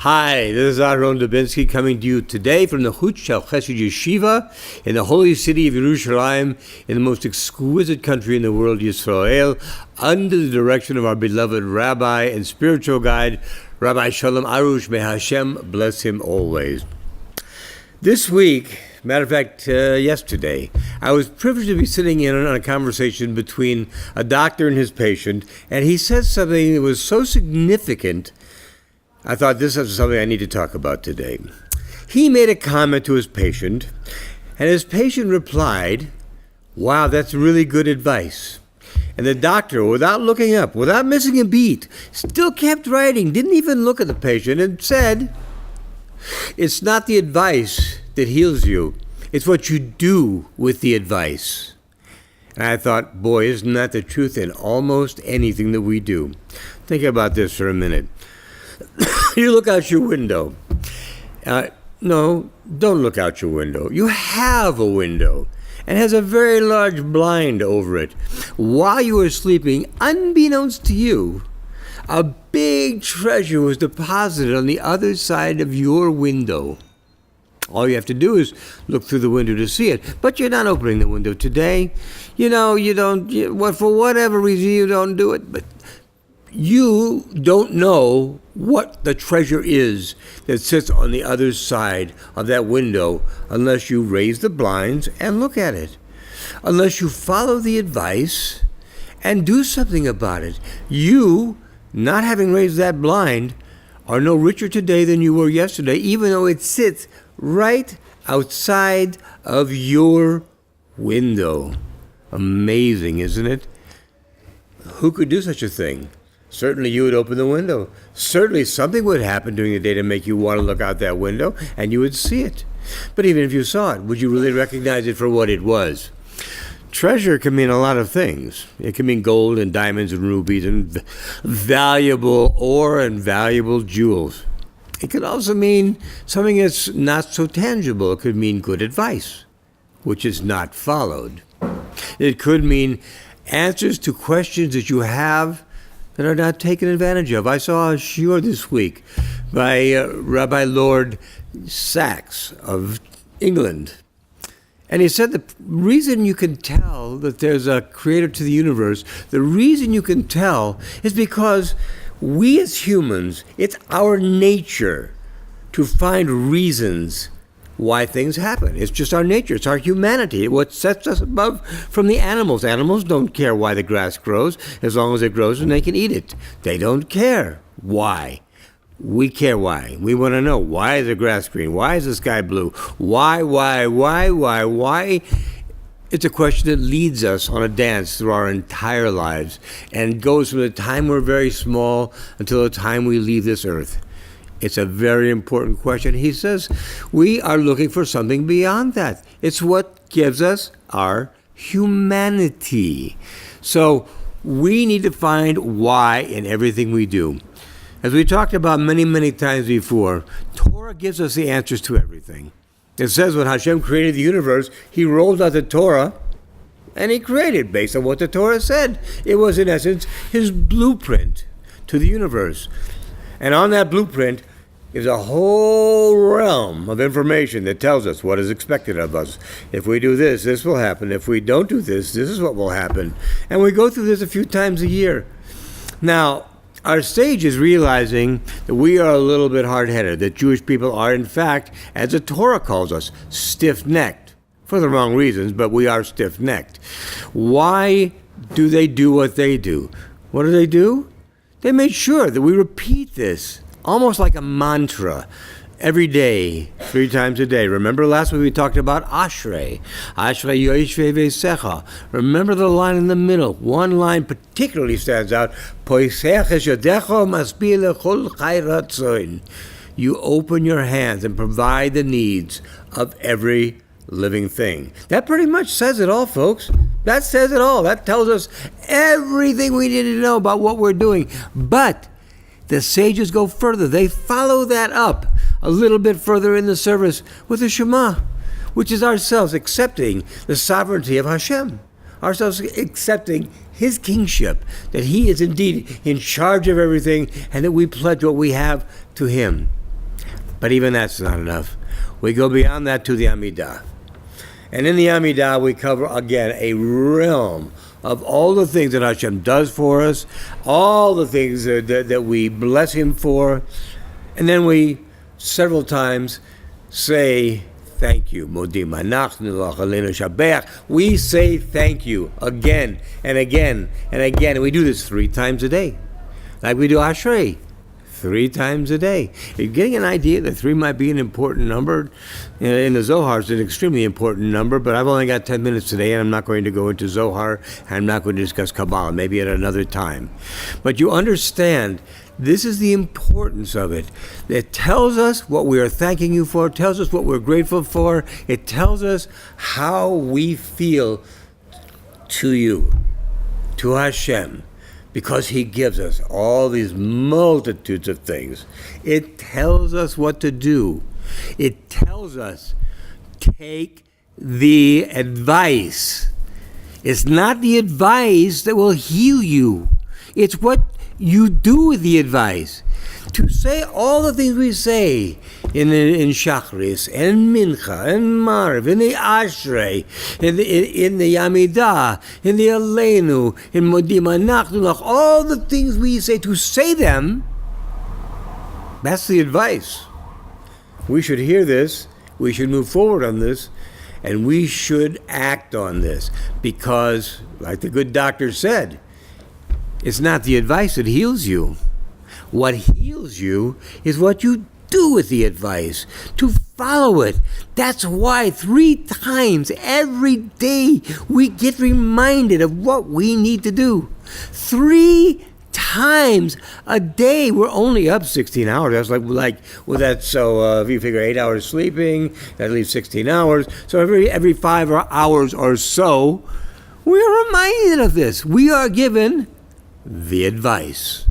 Hi, this is Aaron Dubinsky coming to you today from the Chut Shel Chesed Yeshiva in the holy city of Yerushalayim, in the most exquisite country in the world, Yisrael, under the direction of our beloved rabbi and spiritual guide, Rabbi Shalom Arush. May Hashem bless him always. This week, matter of fact, yesterday, I was privileged to be sitting in on a conversation between a doctor and his patient, and he said something that was so significant, I thought this is something I need to talk about today. He made a comment to his patient, and his patient replied, "Wow, that's really good advice." And the doctor, without looking up, without missing a beat, still kept writing, didn't even look at the patient, and said, "It's not the advice that heals you. It's what you do with the advice." And I thought, boy, isn't that the truth in almost anything that we do? Think about this for a minute. You look out your window. No, don't look out your window. You have a window, and it has a very large blind over it. While you were sleeping, unbeknownst to you, a big treasure was deposited on the other side of your window. All you have to do is look through the window to see it. But you're not opening the window today. For whatever reason, you don't do it. But you don't know what the treasure is that sits on the other side of that window unless you raise the blinds and look at it. Unless you follow the advice and do something about it. You, not having raised that blind, are no richer today than you were yesterday, even though it sits right outside of your window. Amazing, isn't it? Who could do such a thing? Certainly you would open the window. Certainly something would happen during the day to make you want to look out that window, and you would see it. But even if you saw it, would you really recognize it for what it was? Treasure can mean a lot of things. It can mean gold and diamonds and rubies and valuable ore and valuable jewels. It could also mean something that's not so tangible. It could mean good advice, which is not followed. It could mean answers to questions that you have that are not taken advantage of. I saw a shiur this week by Rabbi Lord Sachs of England. And he said the reason you can tell that there's a creator to the universe, the reason you can tell is because we as humans, it's our nature to find reasons why things happen. It's just our nature. It's our humanity. What sets us above from the animals. Animals don't care why the grass grows as long as it grows and they can eat it. They don't care why. We care why. We want to know, why is the grass green? Why is the sky blue? Why? It's a question that leads us on a dance through our entire lives and goes from the time we're very small until the time we leave this earth. It's a very important question. He says we are looking for something beyond that. It's what gives us our humanity. So we need to find why in everything we do. As we talked about many, many times before, Torah gives us the answers to everything. It says when Hashem created the universe, he rolled out the Torah and he created based on what the Torah said. It was, in essence, his blueprint to the universe. And on that blueprint is a whole realm of information that tells us what is expected of us. If we do this, this will happen. If we don't do this, this is what will happen. And we go through this a few times a year. Now, our sage is realizing that we are a little bit hard-headed, that Jewish people are, in fact, as the Torah calls us, stiff-necked. For the wrong reasons, but we are stiff-necked. Why do they do what they do? What do? They made sure that we repeat this, almost like a mantra, every day, 3 times a day. Remember last week we talked about Ashrei. Ashrei yoishvei veisecha. Remember the line in the middle. One line particularly stands out. Poisech es yadecho maspi lechol chai ratzoin. You open your hands and provide the needs of every living thing. That pretty much says it all, folks. That says it all. That tells us everything we need to know about what we're doing. But the sages go further. They follow that up a little bit further in the service with the Shema, which is ourselves accepting the sovereignty of Hashem, ourselves accepting his kingship, that he is indeed in charge of everything, and that we pledge what we have to him. But even that's not enough. We go beyond that to the Amidah. And in the Amidah, we cover, again, a realm of all the things that Hashem does for us, all the things that we bless Him for. And then we, several times, say thank you. We say thank you again and again and again. And we do this 3 times a day. Like we do Ashrei. 3 times a day. You're getting an idea that 3 might be an important number. In the Zohar, it's an extremely important number, but I've only got 10 minutes today, and I'm not going to go into Zohar, and I'm not going to discuss Kabbalah, maybe at another time. But you understand, this is the importance of it. It tells us what we are thanking you for, it tells us what we're grateful for, it tells us how we feel to you, to Hashem. Because He gives us all these multitudes of things. It tells us what to do. It tells us, take the advice. It's not the advice that will heal you. It's what you do with the advice. To say all the things we say in Shachris, and Mincha, and Marv, in the Ashrei, in the Yamidah, in the Aleinu, in Modim Anachnu, all the things we say, to say them, that's the advice. We should hear this, we should move forward on this, and we should act on this. Because, like the good doctor said, it's not the advice that heals you. What heals you is what you do with the advice, to follow it. That's why 3 times every day we get reminded of what we need to do. 3 times a day. We're only up 16 hours. That's so if you figure 8 hours sleeping, that leaves 16 hours. So every 5 hours or so, we are reminded of this. We are given the advice.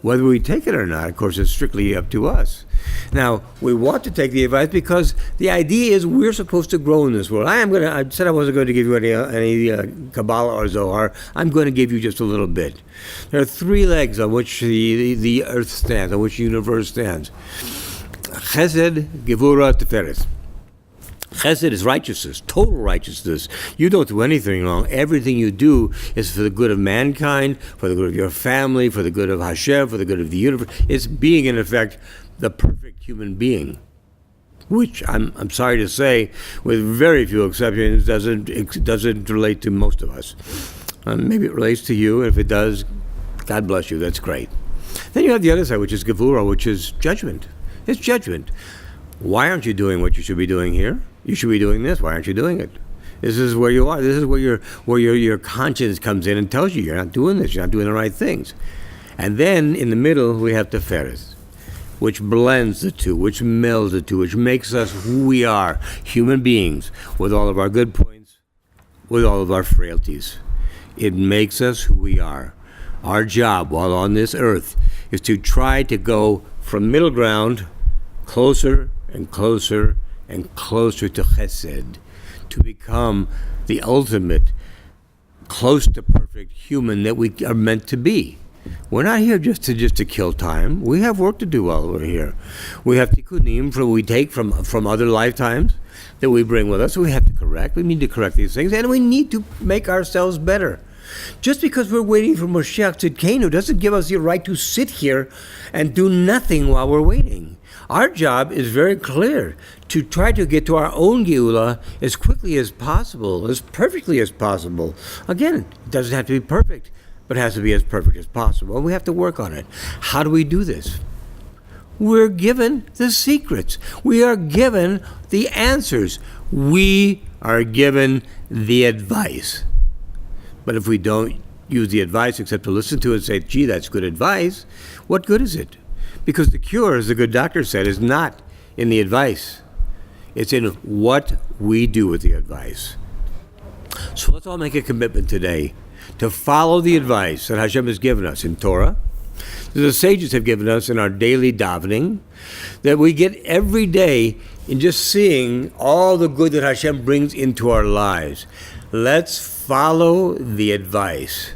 Whether we take it or not, of course, it's strictly up to us. Now, we want to take the advice because the idea is we're supposed to grow in this world. I said I wasn't going to give you any Kabbalah or Zohar. I'm going to give you just a little bit. There are 3 legs on which the earth stands, on which the universe stands. Chesed, Gevura, Tiferet. Chesed is righteousness, total righteousness. You don't do anything wrong. Everything you do is for the good of mankind, for the good of your family, for the good of Hashem, for the good of the universe. It's being, in effect, the perfect human being, which I'm sorry to say, with very few exceptions, doesn't relate to most of us. Maybe it relates to you. If it does, God bless you. That's great. Then you have the other side, which is Gevura, which is judgment. It's judgment. Why aren't you doing what you should be doing here? You should be doing this. Why aren't you doing it? This is where you are. This is where your conscience comes in and tells you you're not doing this. You're not doing the right things. And then in the middle we have Tiferet, which blends the two, which melds the two, which makes us who we are, human beings, with all of our good points, with all of our frailties. It makes us who we are. Our job while on this earth is to try to go from middle ground closer and closer and closer to Chesed, to become the ultimate, close to perfect human that we are meant to be. We're not here just to kill time. We have work to do while we're here. We have tikkunim we take from other lifetimes that we bring with us. We have to correct. We need to correct these things, and we need to make ourselves better. Just because we're waiting for Moshiach Tzidkenu doesn't give us the right to sit here and do nothing while we're waiting. Our job is very clear, to try to get to our own Geula as quickly as possible, as perfectly as possible. Again, it doesn't have to be perfect, but it has to be as perfect as possible. And we have to work on it. How do we do this? We're given the secrets. We are given the answers. We are given the advice. But if we don't use the advice except to listen to it and say, gee, that's good advice, what good is it? Because the cure, as the good doctor said, is not in the advice. It's in what we do with the advice. So let's all make a commitment today to follow the advice that Hashem has given us in Torah, that the sages have given us in our daily davening, that we get every day in just seeing all the good that Hashem brings into our lives. Let's follow the advice.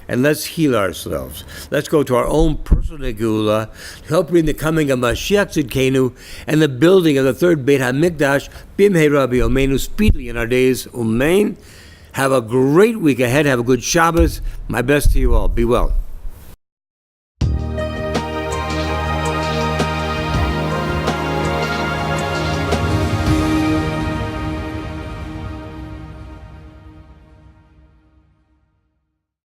and let's heal ourselves. Let's go to our own personal geula to help bring the coming of Mashiach Tzidkenu and the building of the third Beit HaMikdash b'mheira b'yomeinu speedily in our days. Amen. Have a great week ahead. Have a good Shabbos. My best to you all. Be well.